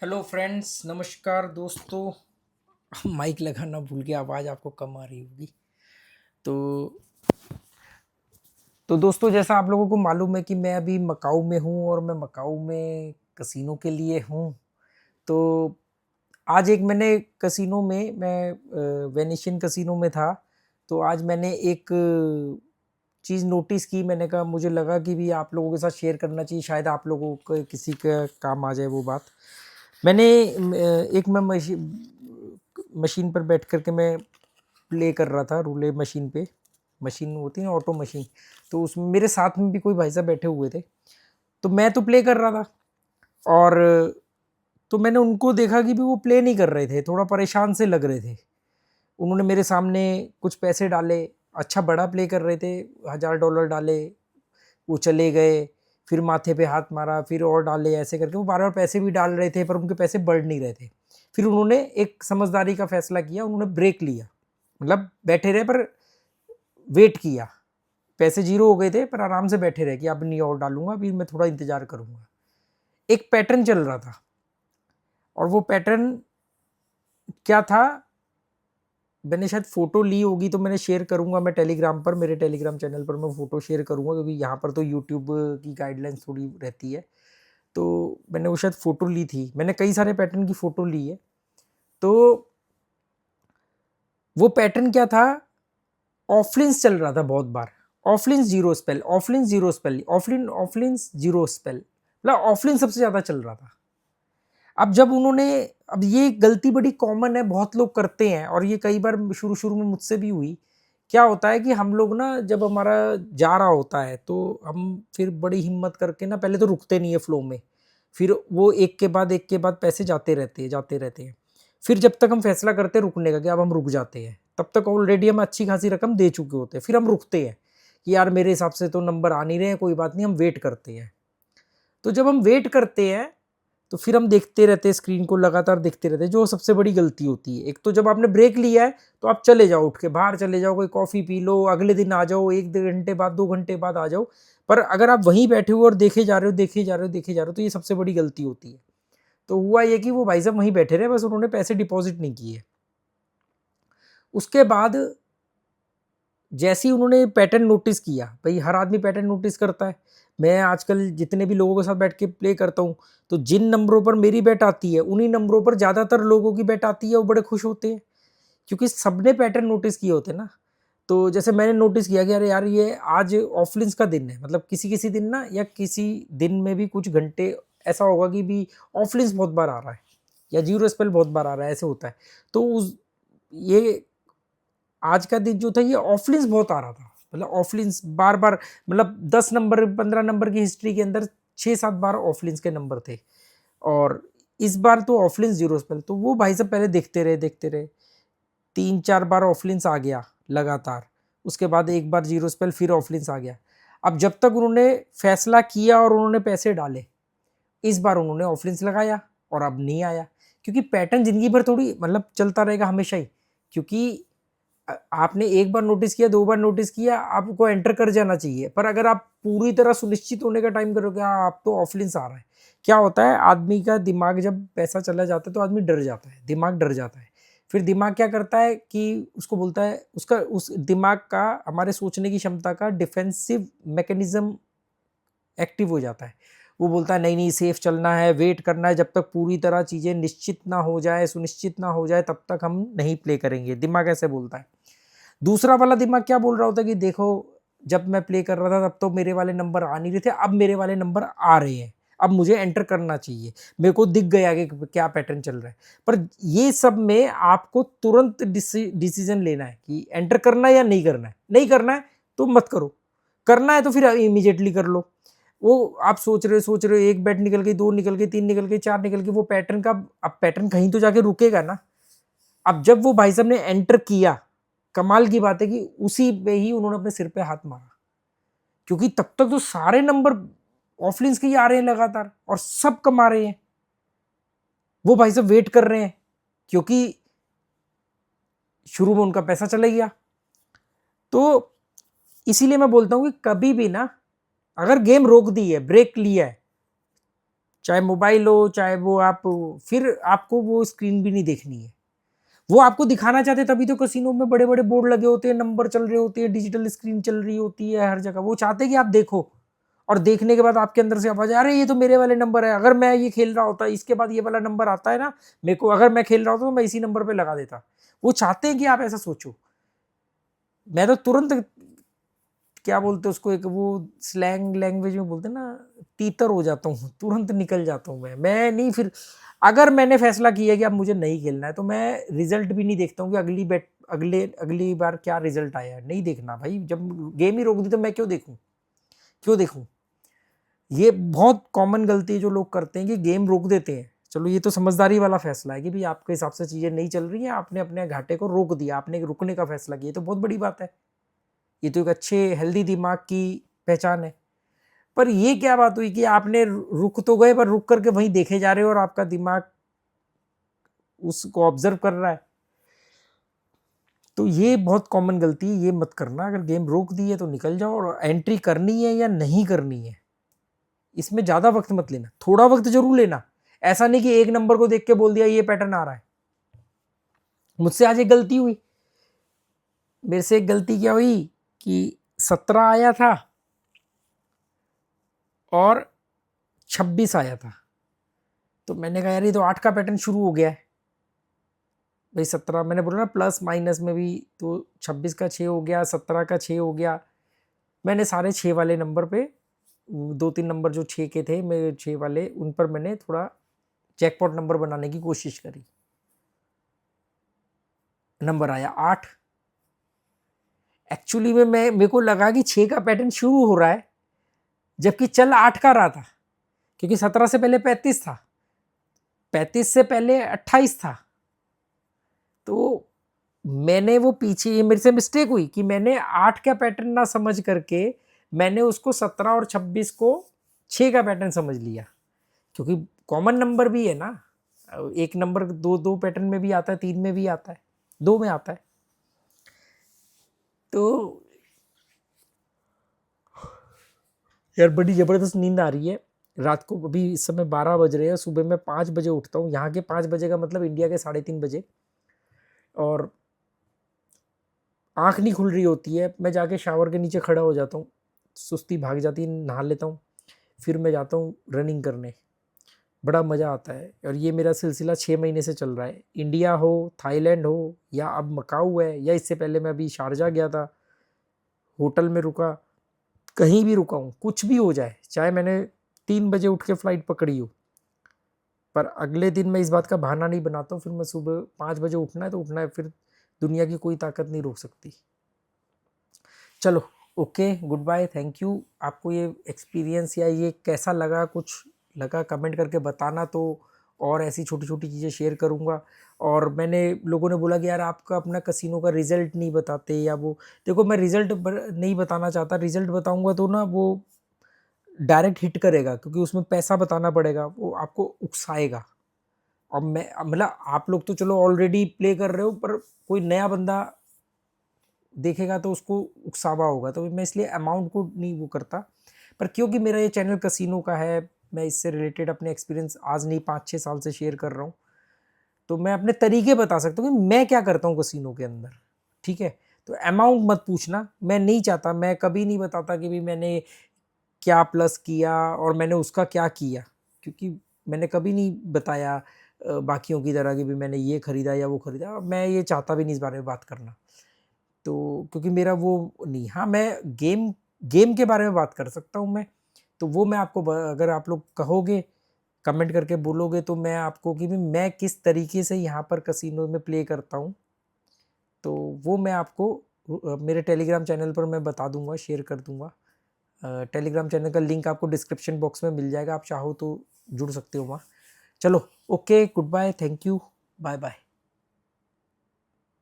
Hello friends, नमस्कार दोस्तों। Mic लगाना भूल गया, आवाज़ आपको कम आ रही होगी। तो दोस्तों, जैसा आप लोगों को मालूम है कि मैं अभी मकाऊ में हूँ और मैं मकाऊ में कसिनो के लिए हूँ। तो आज एक मैंने कसिनो में मैं वेनेशियन कसिनो में था। तो आज मैंने एक चीज़ नोटिस की। मैंने कहा मुझे लगा कि भी आप लोगों के साथ शेयर करना चाहिए, शायद आप लोगों को किसी का काम आ जाए वो बात। मैंने एक मैं मशीन पर बैठ कर के मैं प्ले कर रहा था रूले मशीन पे। मशीन होती है ना, ऑटो मशीन। तो उसमें मेरे साथ में भी कोई भाई साहब बैठे हुए थे। तो मैं तो प्ले कर रहा था, और तो मैंने उनको देखा कि भी वो प्ले नहीं कर रहे थे, थोड़ा परेशान से लग रहे थे। उन्होंने मेरे सामने कुछ पैसे डाले, अच्छा बड़ा प्ले कर रहे थे, $1000 डाले, वो चले गए। फिर माथे पे हाथ मारा, फिर और डाले, ऐसे करके वो बार-बार पैसे भी डाल रहे थे, पर उनके पैसे बढ़ नहीं रहे थे। फिर उन्होंने एक समझदारी का फैसला किया, उन्होंने ब्रेक लिया। मतलब बैठे रहे पर वेट किया। पैसे ज़ीरो हो गए थे पर आराम से बैठे रहे कि अब नहीं और डालूँगा, अभी मैं थोड़ा इंतज़ार करूँगा। एक पैटर्न चल रहा था, और वो पैटर्न क्या था, मैंने शायद फ़ोटो ली होगी, तो मैंने शेयर करूँगा मैं टेलीग्राम पर, मेरे टेलीग्राम चैनल पर मैं फ़ोटो शेयर करूँगा, क्योंकि यहाँ पर तो यूट्यूब की गाइडलाइंस थोड़ी रहती है। तो मैंने वो शायद फ़ोटो ली थी, मैंने कई सारे पैटर्न की फ़ोटो ली है। तो वो पैटर्न क्या था, ऑफलाइंस चल रहा था बहुत बार। Offlines zero spell, offlines zero spell, offline offlines zero spell, मतलब ऑफलाइन सबसे ज़्यादा चल रहा था। अब जब उन्होंने, अब ये गलती बड़ी कॉमन है, बहुत लोग करते हैं, और ये कई बार शुरू-शुरू में मुझसे भी हुई। क्या होता है कि हम लोग ना, जब हमारा जा रहा होता है, तो हम फिर बड़ी हिम्मत करके ना पहले तो रुकते नहीं है फ्लो में। फिर वो एक के बाद पैसे जाते रहते हैं, जाते रहते हैं। फिर जब तक हम फैसला करते हैं रुकने का कि अब हम रुक जाते हैं, तब तक ऑलरेडी हम अच्छी खासी रकम दे चुके होते हैं। फिर हम रुकते हैं कि यार मेरे हिसाब से तो नंबर आ नहीं रहे हैं, कोई बात नहीं, हम वेट करते हैं। तो जब हम वेट करते हैं, तो फिर हम देखते रहते हैं, स्क्रीन को लगातार देखते रहते हैं, जो सबसे बड़ी गलती होती है। एक तो जब आपने ब्रेक लिया है, तो आप चले जाओ, उठ के बाहर चले जाओ, कोई कॉफ़ी पी लो, अगले दिन आ जाओ, 1 घंटे बाद, 2 घंटे बाद आ जाओ। पर अगर आप वहीं बैठे हो और देखे जा रहे हो, देखे जा रहे हो, देखे जा रहे हो, तो ये सबसे बड़ी गलती होती है। तो हुआ ये कि वो भाई साहब वहीं बैठे रहे, बस उन्होंने पैसे डिपॉज़िट नहीं किए। उसके बाद जैसे ही उन्होंने पैटर्न नोटिस किया, भई हर आदमी पैटर्न नोटिस करता है। मैं आजकल जितने भी लोगों के साथ बैठ के प्ले करता हूँ, तो जिन नंबरों पर मेरी बेट आती है, उन्हीं नंबरों पर ज़्यादातर लोगों की बेट आती है, वो बड़े खुश होते हैं, क्योंकि सबने पैटर्न नोटिस किए होते हैं ना। तो जैसे मैंने नोटिस किया कि अरे यार, ये आज ऑफलाइन्स का दिन है, मतलब किसी-किसी दिन ना, या किसी दिन में भी कुछ घंटे ऐसा होगा कि भी ऑफलाइन्स बहुत बार आ रहा है, या ज़ीरो स्पेल बहुत बार आ रहा है, ऐसे होता है। तो उस ये आज का दिन जो था, ये ऑफलाइन्स बहुत आ रहा था। मतलब ऑफलाइन्स बार-बार, मतलब 10 नंबर, 15 नंबर की हिस्ट्री के अंदर 6-7 बार ऑफलाइन्स के नंबर थे, और इस बार तो ऑफलाइन्स ज़ीरो स्पेल। तो वो भाई साहब पहले देखते रहे, देखते रहे। 3-4 बार ऑफलाइन्स आ गया लगातार। उसके बाद एक बार ज़ीरो स्पेल, फिर ऑफलाइन्स आ गया। अब जब तक उन्होंने फैसला किया और उन्होंने पैसे डाले, इस बार उन्होंने ऑफलाइन्स लगाया और अब नहीं आया। क्योंकि पैटर्न ज़िंदगी भर थोड़ी मतलब चलता रहेगा हमेशा ही। क्योंकि आपने एक बार नोटिस किया, 2 बार नोटिस किया, आपको एंटर कर जाना चाहिए। पर अगर आप पूरी तरह सुनिश्चित होने का टाइम करोगे, हाँ, अब तो ऑफलाइन्स आ रहा है। क्या होता है, आदमी का दिमाग जब पैसा चला जाता है, तो आदमी डर जाता है, दिमाग डर जाता है। फिर दिमाग क्या करता है कि उसको बोलता है, उसका उस दिमाग का, हमारे सोचने की क्षमता का डिफेंसिव मैकेनिज़्म एक्टिव हो जाता है। वो बोलता है नहीं, नहीं, सेफ चलना है, वेट करना है, जब तक पूरी तरह चीज़ें निश्चित ना हो जाए, सुनिश्चित ना हो जाए, तब तक हम नहीं प्ले करेंगे, दिमाग ऐसे बोलता है। दूसरा वाला दिमाग क्या बोल रहा होता है कि देखो, जब मैं प्ले कर रहा था तब तो मेरे वाले नंबर आ नहीं रहे थे, अब मेरे वाले नंबर आ रहे हैं, अब मुझे एंटर करना चाहिए। मेरे को दिख गया कि क्या पैटर्न चल रहा है। पर ये सब में आपको तुरंत डिसीजन लेना है कि एंटर करना है या नहीं करना है। नहीं करना है तो मत करो, करना है तो फिर इमीडिएटली कर लो। वो आप सोच रहे हो, 1 बैट निकल गई, 2 निकल गई, 3 निकल गई, 4 निकल गई, वो पैटर्न का, अब पैटर्न कहीं तो जाके रुकेगा ना। अब जब वो भाई साहब ने एंटर किया, कमाल की बात है कि उसी पे ही उन्होंने अपने सिर पे हाथ मारा, क्योंकि तब तक तो सारे नंबर ऑफलाइन्स के ही आ रहे हैं लगातार, और सब कमा रहे हैं। वो भाई साहब वेट कर रहे हैं, क्योंकि शुरू में उनका पैसा चला गया। तो इसीलिए मैं बोलता हूं कि कभी भी ना, अगर गेम रोक दी है, ब्रेक लिया है, चाहे मोबाइल हो, चाहे वो आप, फिर आपको वो स्क्रीन भी नहीं देखनी है। वो आपको दिखाना चाहते तभी तो कसिनो में बड़े बड़े बोर्ड लगे होते हैं, नंबर चल रहे होते हैं, डिजिटल स्क्रीन चल रही होती है हर जगह। वो चाहते हैं कि आप देखो, और देखने के बाद आपके अंदर से आवाज, अरे ये तो मेरे वाले नंबर है, अगर मैं ये खेल रहा होता इसके बाद ये वाला नंबर आता है ना मेरे को, अगर मैं खेल रहा होता तो मैं इसी नंबर पे लगा देता। वो चाहते हैं कि आप ऐसा सोचो। मैं तो तुरंत, क्या बोलते हैं उसको, एक वो स्लैंग लैंग्वेज में बोलते हैं ना, तीतर हो जाता हूँ, तुरंत निकल जाता हूँ मैं नहीं। फिर अगर मैंने फैसला किया कि अब मुझे नहीं खेलना है तो मैं रिजल्ट भी नहीं देखता हूँ कि अगली बार क्या रिजल्ट आया है। नहीं देखना भाई, जब गेम ही रोक दी तो मैं क्यों देखूं। ये बहुत कॉमन गलती है जो लोग करते हैं कि गेम रोक देते हैं। चलो ये तो समझदारी वाला फैसला है कि भाई आपके हिसाब से चीजें नहीं चल रही हैं, आपने अपने घाटे को रोक दिया, आपने रुकने का फैसला किया, तो बहुत बड़ी बात है। ये तो एक अच्छे हेल्दी दिमाग की पहचान है। पर ये क्या बात हुई कि आपने रुक तो गए, पर रुक करके वहीं देखे जा रहे हो और आपका दिमाग उसको ऑब्जर्व कर रहा है। तो ये बहुत कॉमन गलती है, ये मत करना। अगर गेम रोक दी है तो निकल जाओ, और एंट्री करनी है या नहीं करनी है इसमें ज्यादा वक्त मत लेना, थोड़ा वक्त जरूर लेना। ऐसा नहीं कि एक नंबर को देख के बोल दिया ये पैटर्न आ रहा है। मुझसे आज एक गलती हुई, मेरे से एक गलती क्या हुई कि 17 आया था और 26 आया था। तो मैंने कहा यार ये तो 8 का पैटर्न शुरू हो गया है भाई। 17 मैंने बोला ना प्लस माइनस में भी, तो 26 का 6 हो गया, 17 का 6 हो गया। मैंने सारे 6 वाले नंबर पे, 2-3 नंबर जो 6 के थे मेरे 6 वाले, उन पर मैंने थोड़ा जैकपॉट नंबर बनाने की कोशिश करी। नंबर आया 8। एक्चुअली में मेरे को लगा कि 6 का पैटर्न शुरू हो रहा है, जबकि चल 8 का रहा था, क्योंकि 17 से पहले 35 था, 35 से पहले 28 था। तो मैंने वो पीछे, ये मेरे से मिस्टेक हुई कि मैंने 8 का पैटर्न ना समझ करके मैंने उसको 17 और 26 को 6 का पैटर्न समझ लिया, क्योंकि कॉमन नंबर भी है ना। एक नंबर दो पैटर्न में भी आता है, 3 में भी आता है, 2 में आता है। तो यार बड़ी जबरदस्त नींद आ रही है रात को। अभी इस समय 12 बज रहे हैं, सुबह में 5 बजे उठता हूँ, यहाँ के 5 बजे का मतलब इंडिया के 3:30 बजे। और आँख नहीं खुल रही होती है, मैं जाके शावर के नीचे खड़ा हो जाता हूँ, सुस्ती भाग जाती है, नहा लेता हूँ, फिर मैं जाता हूँ रनिंग करने। बड़ा मज़ा आता है। और ये मेरा सिलसिला 6 महीने से चल रहा है। इंडिया हो, थाईलैंड हो, या अब मकाऊ है, या इससे पहले मैं अभी शारजा गया था, होटल में रुका, कहीं भी रुका हूँ, कुछ भी हो जाए, चाहे मैंने 3 बजे उठ के फ्लाइट पकड़ी हो, पर अगले दिन मैं इस बात का बहाना नहीं बनाता हूँ। फिर मैं सुबह 5 बजे उठना है तो उठना है, फिर दुनिया की कोई ताकत नहीं रोक सकती। चलो okay, goodbye, thank you. आपको ये एक्सपीरियंस या ये कैसा लगा, कुछ लगा कमेंट करके बताना, तो और ऐसी छोटी छोटी चीज़ें शेयर करूँगा। और मैंने, लोगों ने बोला कि यार आपका अपना कसिनो का रिज़ल्ट नहीं बताते, या वो, देखो मैं रिज़ल्ट नहीं बताना चाहता। रिज़ल्ट बताऊँगा तो ना वो डायरेक्ट हिट करेगा, क्योंकि उसमें पैसा बताना पड़ेगा, वो आपको उकसाएगा। और मैं मतलब आप लोग तो चलो ऑलरेडी प्ले कर रहे हो, पर कोई नया बंदा देखेगा तो उसको उकसावा होगा। तो मैं इसलिए अमाउंट को नहीं वो करता। पर क्योंकि मेरा ये चैनल कसिनो का है, मैं इससे रिलेटेड अपने एक्सपीरियंस आज नहीं 5-6 साल से शेयर कर रहा हूँ, तो मैं अपने तरीके बता सकता हूँ कि मैं क्या करता हूँ कसिनो के अंदर। ठीक है, तो अमाउंट मत पूछना, मैं नहीं चाहता, मैं कभी नहीं बताता कि भाई मैंने क्या प्लस किया और मैंने उसका क्या किया, क्योंकि मैंने कभी नहीं बताया बाकियों की तरह कि भी मैंने ये खरीदा या वो खरीदा। मैं ये चाहता भी नहीं इस बारे में बात करना, तो क्योंकि मेरा वो नहीं। हाँ, मैं गेम गेम के बारे में बात कर सकता हूँ मैं, तो वो मैं आपको अगर आप लोग कहोगे, कमेंट करके बोलोगे, तो मैं आपको कि भी मैं किस तरीके से यहाँ पर कसिनो में प्ले करता हूँ, तो वो मैं आपको मेरे टेलीग्राम चैनल पर मैं बता दूंगा, शेयर कर दूंगा। टेलीग्राम चैनल का लिंक आपको डिस्क्रिप्शन बॉक्स में मिल जाएगा, आप चाहो तो जुड़ सकते हो वहाँ। चलो okay, goodbye, thank you, bye bye.